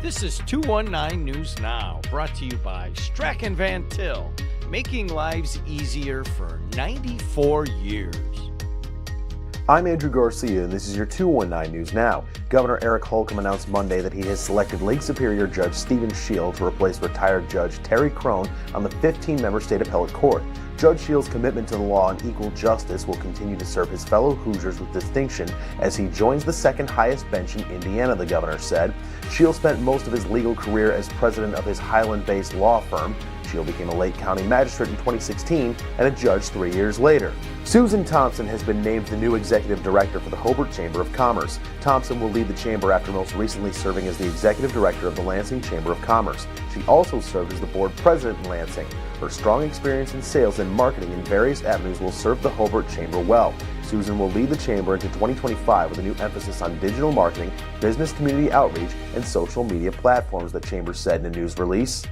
This is 219 News Now, brought to you by Strachan Van Til, making lives easier for 94 years. I'm Andrew Garcia, and this is your 219 News Now. Governor Eric Holcomb announced Monday that he has selected Lake Superior Judge Stephen Scheel to replace retired Judge Terry Crone on the 15-member state appellate court. Judge Scheel's commitment to the law and equal justice will continue to serve his fellow Hoosiers with distinction as he joins the second highest bench in Indiana, the governor said. Scheel spent most of his legal career as president of his Highland-based law firm. Scheel became a Lake County magistrate in 2016 and a judge 3 years later. Susan Thompson has been named the new executive director for the Hobart Chamber of Commerce. Thompson will lead the chamber after most recently serving as the executive director of the Lansing Chamber of Commerce. She also served as the board president in Lansing. Her strong experience in sales and marketing in various avenues will serve the Hobart Chamber well. Susan will lead the chamber into 2025 with a new emphasis on digital marketing, business community outreach, and social media platforms, the chamber said in a news release.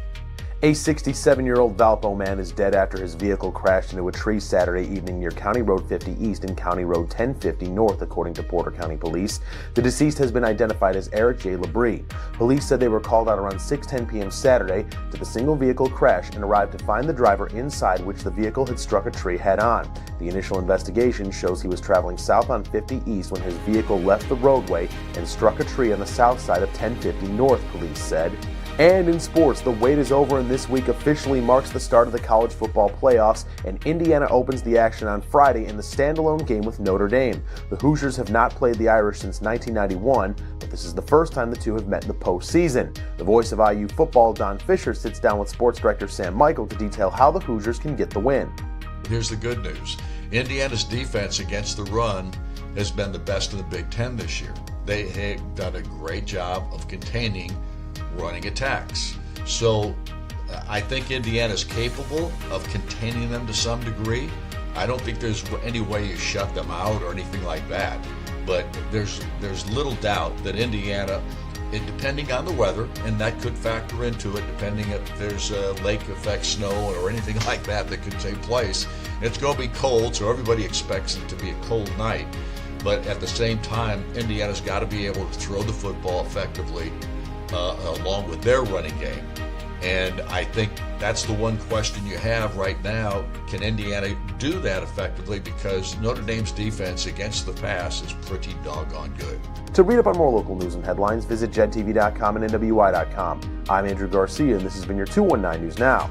A 67-year-old Valpo man is dead after his vehicle crashed into a tree Saturday evening near County Road 50 East and County Road 1050 North, according to Porter County Police. The deceased has been identified as Eric J. Labrie. Police said they were called out around 6:10 p.m. Saturday to the single vehicle crash and arrived to find the driver inside, which the vehicle had struck a tree head-on. The initial investigation shows he was traveling south on 50 East when his vehicle left the roadway and struck a tree on the south side of 1050 North, police said. And in sports, the wait is over, and this week officially marks the start of the college football playoffs, and Indiana opens the action on Friday in the standalone game with Notre Dame. The Hoosiers have not played the Irish since 1991, but this is the first time the two have met in the postseason. The voice of IU football, Don Fischer, sits down with sports director Sam Michael to detail how the Hoosiers can get the win. Here's the good news. Indiana's defense against the run has been the best in the Big Ten this year. They have done a great job of containing running attacks. So I think Indiana's capable of containing them to some degree. I don't think there's any way you shut them out or anything like that. But there's little doubt that Indiana, depending on the weather, and that could factor into it, depending if there's a lake effect snow or anything like that that could take place. It's going to be cold, so everybody expects it to be a cold night. But at the same time, Indiana's got to be able to throw the football effectively along with their running game. And I think that's the one question you have right now. Can Indiana do that effectively? Because Notre Dame's defense against the pass is pretty doggone good. To read up on more local news and headlines, visit JEDtv.com and NWI.com. I'm Andrew Garcia, and this has been your 219 News Now.